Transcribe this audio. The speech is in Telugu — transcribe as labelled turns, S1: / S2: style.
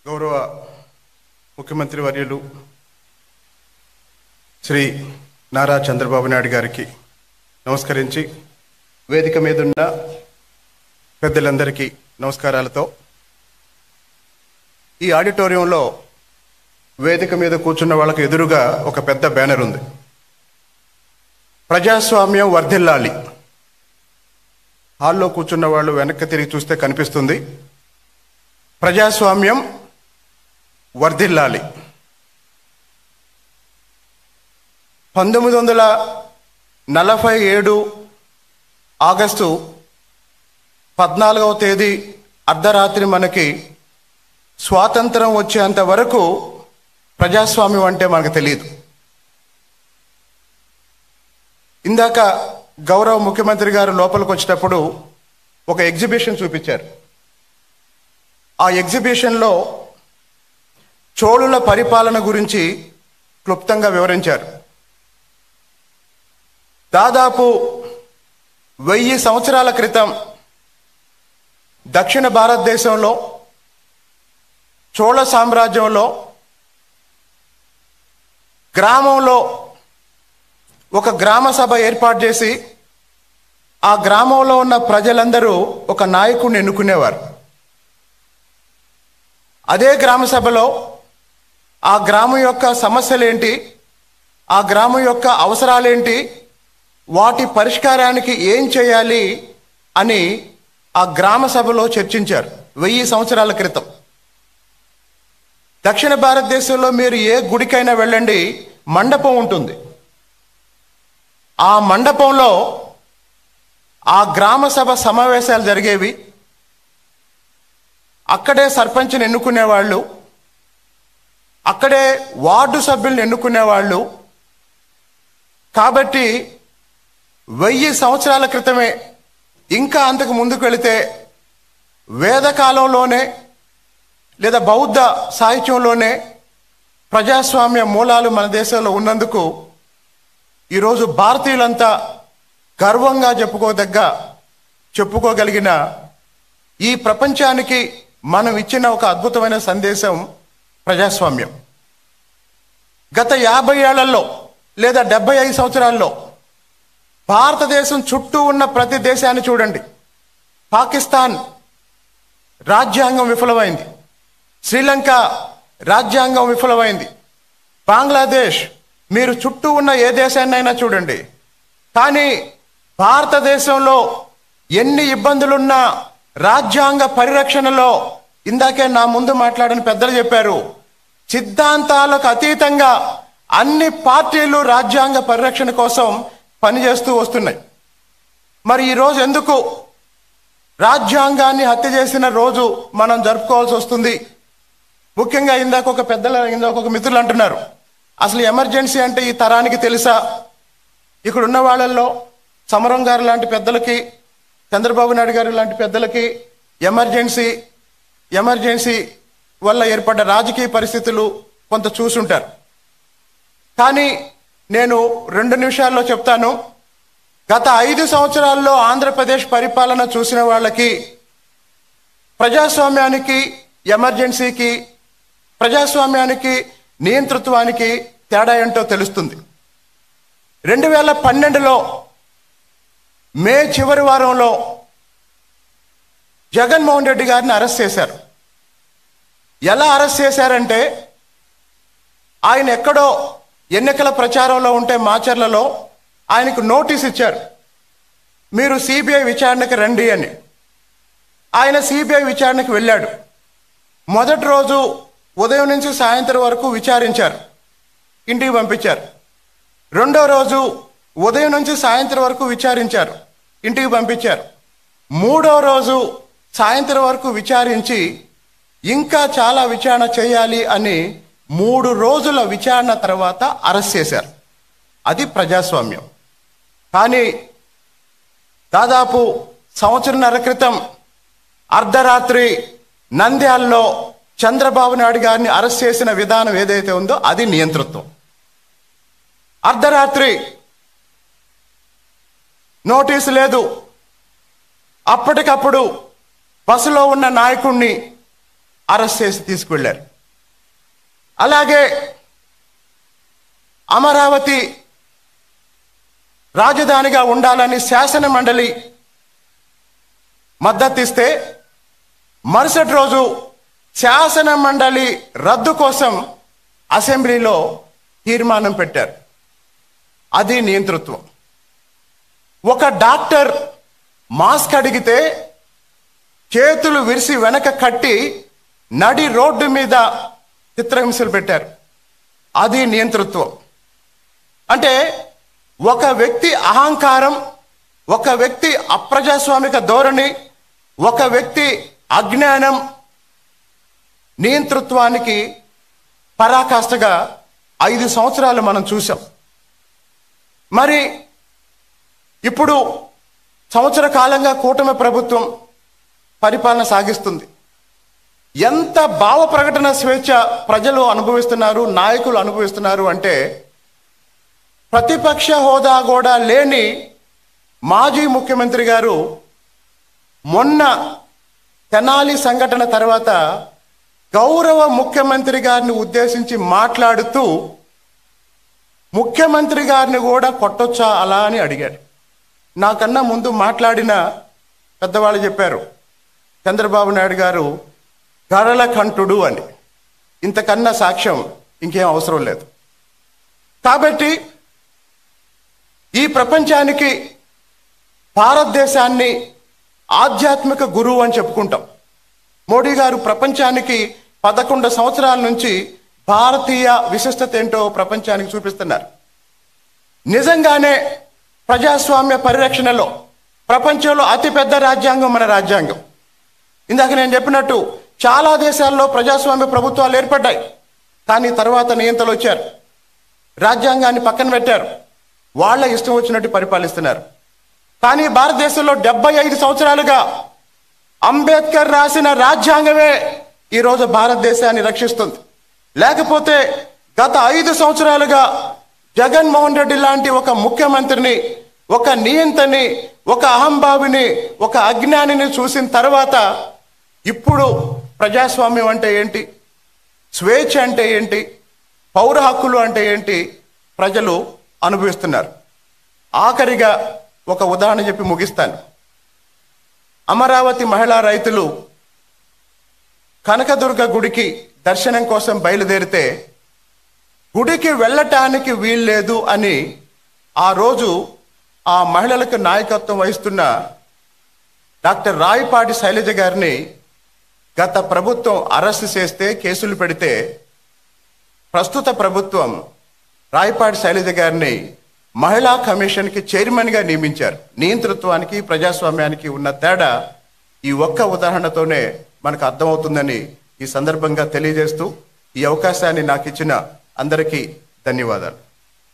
S1: గౌరవ ముఖ్యమంత్రి వర్యులు శ్రీ నారా చంద్రబాబు నాయుడు గారికి నమస్కరించి వేదిక మీద ఉన్న పెద్దలందరికీ నమస్కారాలతో ఈ ఆడిటోరియంలో వేదిక మీద కూర్చున్న వాళ్ళకి ఎదురుగా ఒక పెద్ద బ్యానర్ ఉంది. ప్రజాస్వామ్యం వర్ధిల్లాలి. హాల్లో కూర్చున్న వాళ్ళు వెనక్కి తిరిగి చూస్తే కనిపిస్తుంది. ప్రజాస్వామ్యం వర్ధిల్లాలి. 1947 ఆగస్టు 14వ తేదీ అర్ధరాత్రి మనకి స్వాతంత్రం వచ్చేంత వరకు ప్రజాస్వామ్యం అంటే మనకు తెలియదు. ఇందాక గౌరవ ముఖ్యమంత్రి గారు లోపలికి వచ్చేటప్పుడు ఒక ఎగ్జిబిషన్ చూపించారు. ఆ ఎగ్జిబిషన్లో చోళుల పరిపాలన గురించి క్లుప్తంగా వివరించారు. దాదాపు 1000 సంవత్సరాల క్రితం దక్షిణ భారతదేశంలో చోళ సామ్రాజ్యంలో గ్రామంలో ఒక గ్రామ సభ ఏర్పాటు చేసి ఆ గ్రామంలో ఉన్న ప్రజలందరూ ఒక నాయకుడిని ఎన్నుకునేవారు. అదే గ్రామ సభలో ఆ గ్రామం యొక్క సమస్యలేంటి, ఆ గ్రామం యొక్క అవసరాలేంటి, వాటి పరిష్కారానికి ఏం చేయాలి అని ఆ గ్రామ సభలో చర్చించారు 1000 సంవత్సరాల క్రితం. దక్షిణ భారతదేశంలో మీరు ఏ గుడికైనా వెళ్ళండి, మండపం ఉంటుంది. ఆ మండపంలో ఆ గ్రామ సభ సమావేశాలు జరిగేవి. అక్కడే సర్పంచ్ని ఎన్నుకునేవాళ్ళు, అక్కడే వార్డు సభ్యుల్ని ఎన్నుకునేవాళ్ళు. కాబట్టి 1000 సంవత్సరాల క్రితమే, ఇంకా అంతకు ముందుకు వెళితే వేదకాలంలోనే లేదా బౌద్ధ సాహిత్యంలోనే ప్రజాస్వామ్య మూలాలు మన దేశంలో ఉన్నందుకు ఈరోజు భారతీయులంతా గర్వంగా చెప్పుకోగలిగిన ఈ ప్రపంచానికి మనం ఇచ్చిన ఒక అద్భుతమైన సందేశం ప్రజాస్వామ్యం. గత 50 ఏళ్లలో లేదా 75 సంవత్సరాల్లో భారతదేశం చుట్టూ ఉన్న ప్రతి దేశాన్ని చూడండి. పాకిస్తాన్ రాజ్యాంగం విఫలమైంది, శ్రీలంక రాజ్యాంగం విఫలమైంది, బంగ్లాదేశ్, మీరు చుట్టూ ఉన్న ఏ దేశాన్నైనా చూడండి. కానీ భారతదేశంలో ఎన్ని ఇబ్బందులున్నా రాజ్యాంగ పరిరక్షణలో, ఇందాకే నా ముందు మాట్లాడిన పెద్దలు చెప్పారు, సిద్ధాంతాలకు అతీతంగా అన్ని పార్టీలు రాజ్యాంగ పరిరక్షణ కోసం పనిచేస్తూ వస్తున్నాయి. మరి ఈరోజు ఎందుకు రాజ్యాంగాన్ని హత్య చేసిన రోజు మనం జరుపుకోవాల్సి వస్తుంది? ముఖ్యంగా ఇందాక ఒక మిత్రులు అంటున్నారు, అసలు ఎమర్జెన్సీ అంటే ఈ తరానికి తెలుసా? ఇక్కడ ఉన్న వాళ్ళల్లో సమరం గారు లాంటి పెద్దలకి, చంద్రబాబు నాయుడు గారు లాంటి పెద్దలకి ఎమర్జెన్సీ వల్ల ఏర్పడ్డ రాజకీయ పరిస్థితులు కొంత చూసుంటారు. కానీ నేను 2 నిమిషాల్లో చెప్తాను. గత 5 సంవత్సరాల్లో ఆంధ్రప్రదేశ్ పరిపాలన చూసిన వాళ్ళకి ప్రజాస్వామ్యానికి, ఎమర్జెన్సీకి, ప్రజాస్వామ్యానికి, నియంతృత్వానికి తేడా ఏంటో తెలుస్తుంది. 2012లో మే చివరి వారంలో జగన్మోహన్ రెడ్డి గారిని అరెస్ట్ చేశారు. ఎలా అరెస్ట్ చేశారంటే, ఆయన ఎక్కడో ఎన్నికల ప్రచారంలో ఉంటే మాచర్లలో ఆయనకు నోటీస్ ఇచ్చారు, మీరు సిబిఐ విచారణకి రండి అని. ఆయన సిబిఐ విచారణకి వెళ్ళాడు. మొదటి రోజు ఉదయం నుంచి సాయంత్రం వరకు విచారించారు, ఇంటికి పంపించారు. రెండో రోజు ఉదయం నుంచి సాయంత్రం వరకు విచారించారు, ఇంటికి పంపించారు. మూడో రోజు సాయంత్రం వరకు విచారించి ఇంకా చాలా విచారణ చేయాలి అని 3 రోజుల విచారణ తర్వాత అరెస్ట్ చేశారు. అది ప్రజాస్వామ్యం. కానీ దాదాపు 1.5 సంవత్సరాల క్రితం అర్ధరాత్రి నంద్యాలలో చంద్రబాబు నాయుడు గారిని అరెస్ట్ చేసిన విధానం ఏదైతే ఉందో అది నియంతృత్వం. అర్ధరాత్రి నోటీసు లేదు, అప్పటికప్పుడు బస్సులో ఉన్న నాయకుడిని అరెస్ట్ చేసి తీసుకువెళ్ళారు. అలాగే అమరావతి రాజధానిగా ఉండాలని శాసన మండలి మద్దతిస్తే మరుసటి రోజు శాసన మండలి రద్దు కోసం అసెంబ్లీలో తీర్మానం పెట్టారు. అది నియంతృత్వం. ఒక డాక్టర్ మాస్క్ అడిగితే చేతులు విరిసి వెనక కట్టి నడి రోడ్డు మీద చిత్రహింసలు పెట్టారు. అది నియంతృత్వం. అంటే ఒక వ్యక్తి అహంకారం, ఒక వ్యక్తి అప్రజాస్వామిక ధోరణి, ఒక వ్యక్తి అజ్ఞానం నియంతృత్వానికి పరాకాష్ఠగా 5 సంవత్సరాలు మనం చూసాం. మరి ఇప్పుడు సంవత్సర కాలంగా కూటమి ప్రభుత్వం పరిపాలన సాగిస్తుంది. ఎంత భావ ప్రకటన స్వేచ్ఛ ప్రజలు అనుభవిస్తున్నారు, నాయకులు అనుభవిస్తున్నారు అంటే ప్రతిపక్ష హోదా కూడా లేని మాజీ ముఖ్యమంత్రి గారు మొన్న తెనాలి సంఘటన తర్వాత గౌరవ ముఖ్యమంత్రి గారిని ఉద్దేశించి మాట్లాడుతూ ముఖ్యమంత్రి గారిని కూడా కొట్టొచ్చా అలా అని అడిగాడు. నాకన్నా ముందు మాట్లాడిన పెద్దవాళ్ళు చెప్పారు, చంద్రబాబు నాయుడు గారు గరళ కంఠుడు అని. ఇంతకన్నా సాక్ష్యం ఇంకేం అవసరం లేదు. కాబట్టి ఈ ప్రపంచానికి భారతదేశాన్ని ఆధ్యాత్మిక గురువు అని చెప్పుకుంటాం. మోడీ గారు ప్రపంచానికి 11 సంవత్సరాల నుంచి భారతీయ విశిష్టత ఏంటో ప్రపంచానికి చూపిస్తున్నారు. నిజంగానే ప్రజాస్వామ్య పరిరక్షణలో ప్రపంచంలో అతిపెద్ద రాజ్యాంగం మన రాజ్యాంగం. ఇందాక నేను చెప్పినట్టు చాలా దేశాల్లో ప్రజాస్వామ్య ప్రభుత్వాలు ఏర్పడ్డాయి, కానీ తర్వాత నియంతలు వచ్చారు, రాజ్యాంగాన్ని పక్కన పెట్టారు, వాళ్ళ ఇష్టం వచ్చినట్టు పరిపాలిస్తున్నారు. కానీ భారతదేశంలో 75 సంవత్సరాలుగా అంబేద్కర్ రాసిన రాజ్యాంగమే ఈరోజు భారతదేశాన్ని రక్షిస్తుంది. లేకపోతే గత 5 సంవత్సరాలుగా జగన్మోహన్ రెడ్డి లాంటి ఒక ముఖ్యమంత్రిని, ఒక నియంతని, ఒక అహంభావిని, ఒక అజ్ఞానిని చూసిన తర్వాత ఇప్పుడు ప్రజాస్వామ్యం అంటే ఏంటి, స్వేచ్ఛ అంటే ఏంటి, పౌర హక్కులు అంటే ఏంటి ప్రజలు అనుభవిస్తున్నారు. ఆఖరిగా ఒక ఉదాహరణ చెప్పి ముగిస్తాను. అమరావతి మహిళా రైతులు కనకదుర్గ గుడికి దర్శనం కోసం బయలుదేరితే గుడికి వెళ్ళటానికి వీల్లేదు అని ఆ రోజు ఆ మహిళలకు నాయకత్వం వహిస్తున్న డాక్టర్ రాయపాటి శైలజ గారిని గత ప్రభుత్వం అరెస్ట్ చేస్తే, కేసులు పెడితే ప్రస్తుత ప్రభుత్వం రాయపాటి శైలజ గారిని మహిళా కమిషన్కి చైర్మన్గా నియమించారు. నియంతృత్వానికి ప్రజాస్వామ్యానికి ఉన్న తేడా ఈ ఒక్క ఉదాహరణతోనే మనకు అర్థమవుతుందని ఈ సందర్భంగా తెలియజేస్తూ ఈ అవకాశాన్ని నాకు ఇచ్చిన అందరికీ ధన్యవాదాలు.